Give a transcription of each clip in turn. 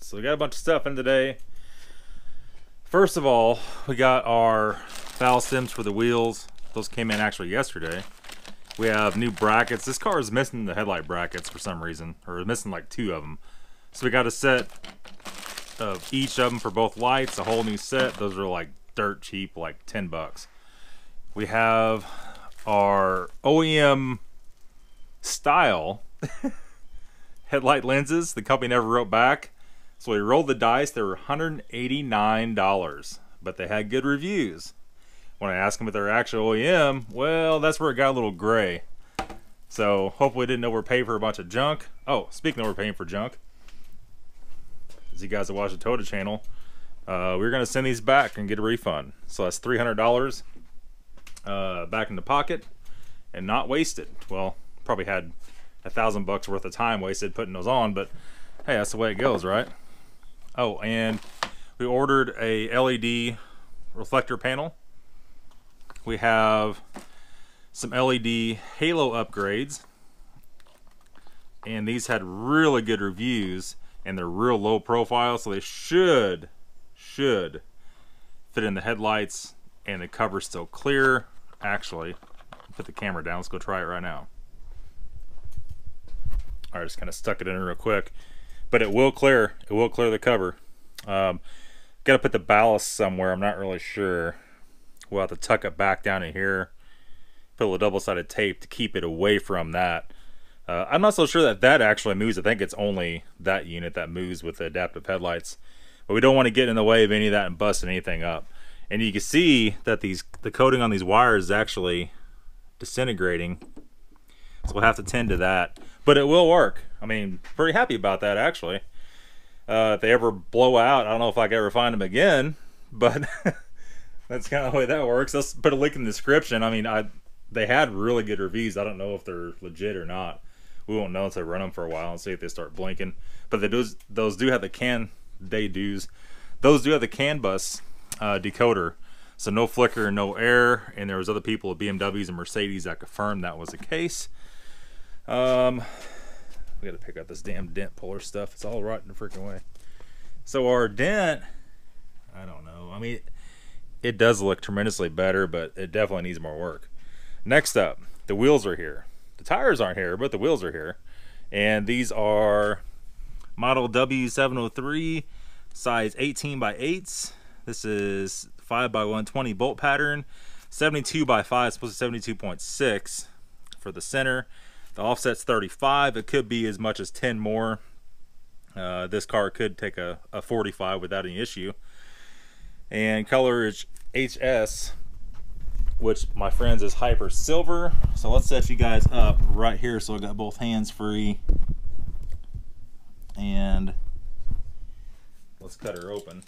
So we got a bunch of stuff in today. First of all, we got our valve stems for the wheels. Those came in actually yesterday. We have new brackets. This car is missing the headlight brackets for some reason, or missing like 2 of them. So we got a set of each of them for both lights, a whole new set. Those are like dirt cheap, like 10 bucks. We have our OEM style headlight lenses. The company never wrote back, so we rolled the dice. They were $189, but they had good reviews. When I asked them if they're actual OEM, well, that's where it got a little gray. So hopefully didn't overpay for a bunch of junk. Oh, speaking of overpaying for junk, as you guys that watch the Toyota channel, we're gonna send these back and get a refund. So that's $300 back in the pocket and not wasted. Well, probably had $1,000 worth of time wasted putting those on, but hey, that's the way it goes, right? Oh, and we ordered a LED reflector panel. We have some LED halo upgrades, and these had really good reviews, and they're real low profile, so they should fit in the headlights, and the cover's still clear. Actually, put the camera down. Let's go try it right now. All right, just kind of stuck it in real quick, but it will clear. It will clear the cover. Got to put the ballast somewhere. I'm not really sure. We'll have to tuck it back down in here. Put a little double-sided tape to keep it away from that. I'm not so sure that that actually moves. I think it's only that unit that moves with the adaptive headlights. But we don't want to get in the way of any of that and busting anything up. And you can see that the coating on these wires is actually disintegrating. So we'll have to tend to that. But it will work. I mean, pretty happy about that, actually. If they ever blow out, I don't know if I can ever find them again. But that's kind of the way that works. Let's put a link in the description. I mean, they had really good reviews. I don't know if they're legit or not. We won't know until I run them for a while and see if they start blinking. But those do have the those do have the CAN bus decoder. So no flicker, no error. And there was other people at BMWs and Mercedes that confirmed that was the case. We got to pick up this damn dent puller stuff. It's all rotting the freaking way. So our dent, I don't know. I mean, it does look tremendously better, but it definitely needs more work. Next up, the wheels are here. The tires aren't here, but the wheels are here. And these are model W703, size 18 by 8s. This is 5 by 120 bolt pattern, 72 by 5, supposed to 72.6 for the center. The offset's 35. It could be as much as 10 more. This car could take a 45 without any issue. And color is HS, which my friends is Hyper Silver. So let's set you guys up right here so I got both hands free. And let's cut her open.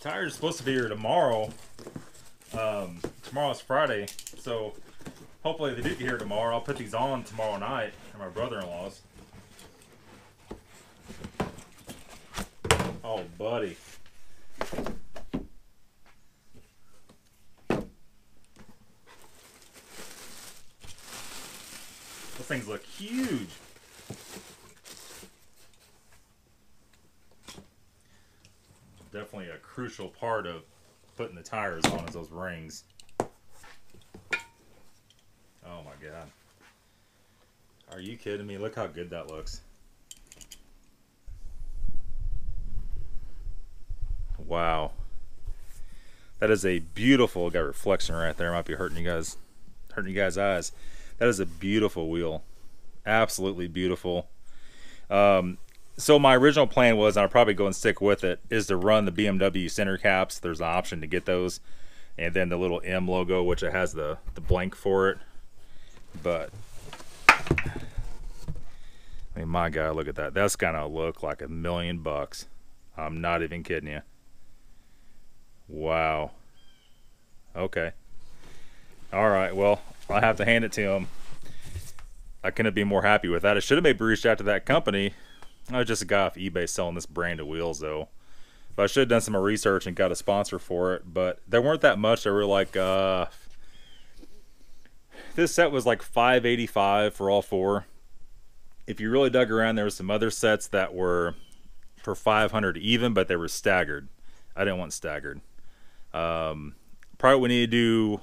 Tires are supposed to be here tomorrow. Tomorrow's Friday, so hopefully they do get here tomorrow. I'll put these on tomorrow night at my brother-in-law's. Oh, buddy. Those things look huge. Definitely a crucial part of putting the tires on is those rings. Oh my god. Are you kidding me? Look how good that looks. Wow. That is a beautiful, got reflection right there. Might be hurting you guys' eyes. That is a beautiful wheel. Absolutely beautiful. So my original plan was, and I'll probably go and stick with it, is to run the BMW center caps. There's an option to get those. And then the little M logo, which it has the blank for it. But, I mean, my God, look at that. That's gonna look like $1 million bucks. I'm not even kidding you. Wow. Okay. All right, well, I have to hand it to him. I couldn't be more happy with that. I should have maybe reached out to that company. I was just a guy off eBay selling this brand of wheels, though. But I should have done some more research and got a sponsor for it, but there weren't that much. They were like, this set was like $585 for all four. If you really dug around, there were some other sets that were for $500 even, but they were staggered. I didn't want staggered. Probably what we need to do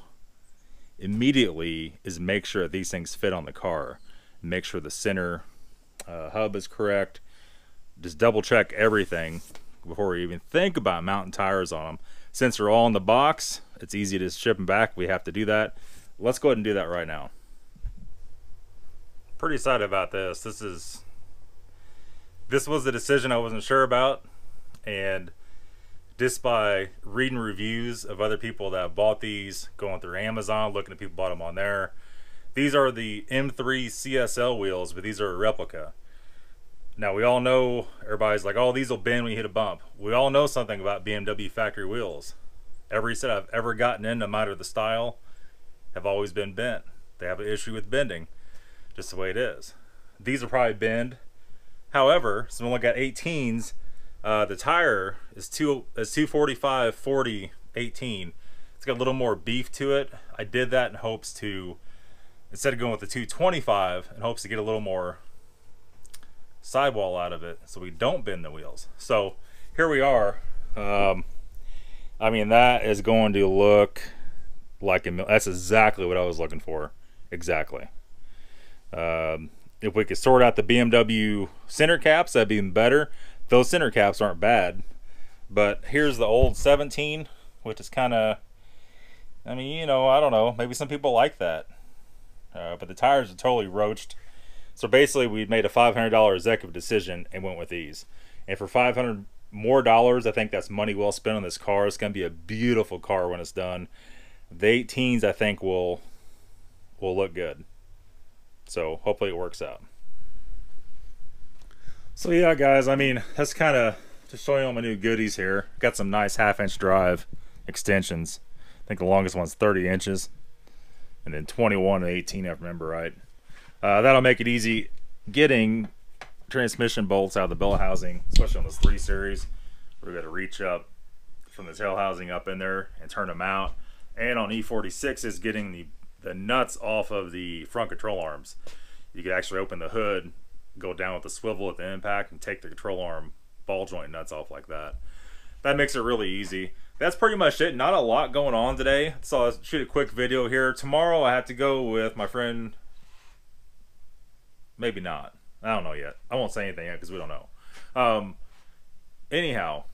immediately is make sure that these things fit on the car. Make sure the center hub is correct. Just double check everything before we even think about mounting tires on them. Since they're all in the box, it's easy to ship them back. We have to do that. Let's go ahead and do that right now. Pretty excited about this. This was a decision I wasn't sure about, and just by reading reviews of other people that have bought these, going through Amazon, looking at people bought them on there. These are the M3 CSL wheels, but these are a replica. Now we all know, everybody's like, oh, these will bend when you hit a bump. We all know something about BMW factory wheels. Every set I've ever gotten in, no matter the style, have always been bent. They have an issue with bending, just the way it is. These will probably bend. However, so when we look at 18s, the tire is 245/40 18. It's got a little more beef to it. I did that in hopes to, instead of going with the 225, in hopes to get a little more sidewall out of it so we don't bend the wheels. So here we are. I mean, that is going to look like that's exactly what I was looking for. Exactly. If we could sort out the BMW center caps, that'd be even better. Those center caps aren't bad, but here's the old 17, which is kind of, I mean, you know, I don't know, maybe some people like that, but the tires are totally roached. So basically we made a $500 executive decision and went with these, and for $500 more, I think that's money well spent on this car. It's going to be a beautiful car when it's done. The 18s I think will look good, so hopefully it works out. So yeah, guys, I mean, that's kind of just showing you all my new goodies here. Got some nice 1/2-inch drive extensions. I think the longest one's 30 inches, and then 21 and 18 if I remember right. That'll make it easy getting transmission bolts out of the bell housing, especially on this 3 Series. We're going to reach up from the tail housing up in there and turn them out. And on E46 is getting the nuts off of the front control arms. You can actually open the hood, go down with the swivel at the impact, and take the control arm ball joint nuts off like that. That makes it really easy. That's pretty much it. Not a lot going on today, so I'll shoot a quick video here. Tomorrow I have to go with my friend. Maybe not. I don't know yet. I won't say anything yet because we don't know. Anyhow,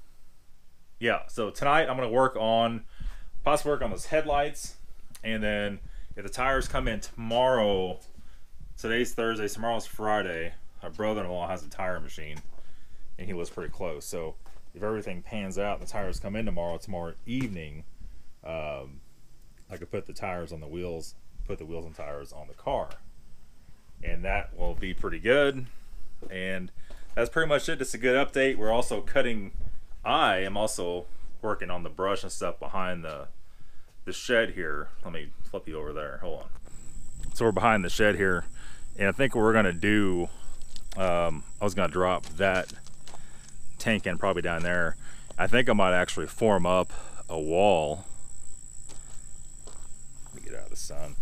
yeah, so tonight I'm going to possibly work on those headlights, and then if the tires come in tomorrow, today's Thursday, tomorrow's Friday, my brother-in-law has a tire machine, and he lives pretty close, so if everything pans out and the tires come in tomorrow evening, I could put the tires on the wheels, put the wheels and tires on the car, and that will be pretty good. And that's pretty much it. Just a good update. We're also I am also working on the brush and stuff behind the shed here. Let me flip you over there, hold on. So we're behind the shed here, and I think what we're gonna do, I was gonna drop that tank in probably down there. I think I might actually form up a wall. Let me get out of the sun.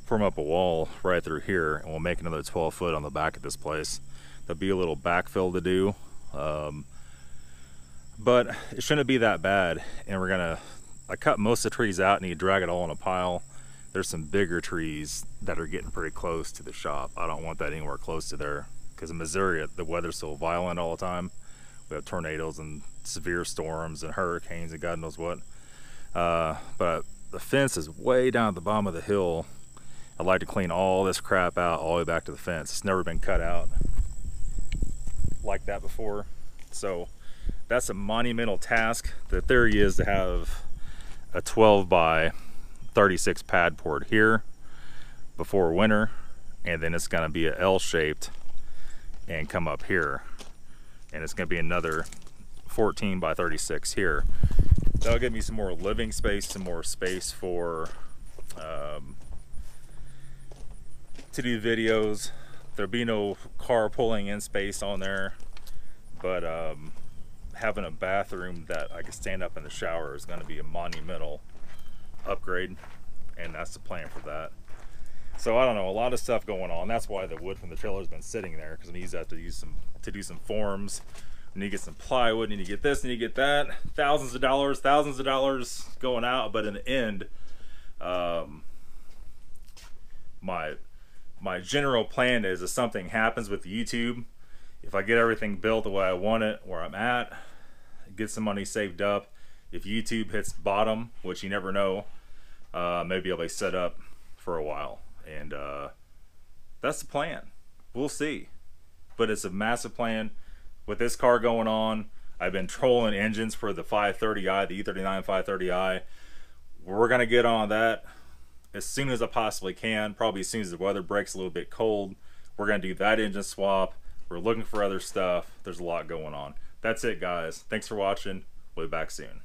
Form up a wall right through here, and we'll make another 12 foot on the back of this place. There'll be a little backfill to do, but it shouldn't be that bad. And I cut most of the trees out and you drag it all in a pile. There's some bigger trees that are getting pretty close to the shop. I don't want that anywhere close to there, because in Missouri the weather's so violent all the time. We have tornadoes and severe storms and hurricanes and God knows what. But the fence is way down at the bottom of the hill. I'd like to clean all this crap out all the way back to the fence. It's never been cut out like that before, so that's a monumental task. The theory is to have a 12 by 36 pad poured here before winter, and then it's going to be a L-shaped and come up here, and it's going to be another 14 by 36 here. That'll give me some more living space, some more space for to do videos. There'll be no car pulling in space on there, but having a bathroom that I can stand up in the shower is going to be a monumental upgrade, and that's the plan for that. So I don't know, a lot of stuff going on. That's why the wood from the trailer has been sitting there, because I need to do some forms. I need to get some plywood, need to get this, need to get that. Thousands of dollars going out, but in the end, my general plan is if something happens with YouTube, if I get everything built the way I want it, where I'm at, get some money saved up, if YouTube hits bottom, which you never know, maybe I'll be set up for a while. And that's the plan. We'll see. But it's a massive plan. With this car going on, I've been trolling engines for the 530i, the E39 530i. We're going to get on that as soon as I possibly can, probably as soon as the weather breaks a little bit cold. We're going to do that engine swap. We're looking for other stuff. There's a lot going on. That's it, guys. Thanks for watching. We'll be back soon.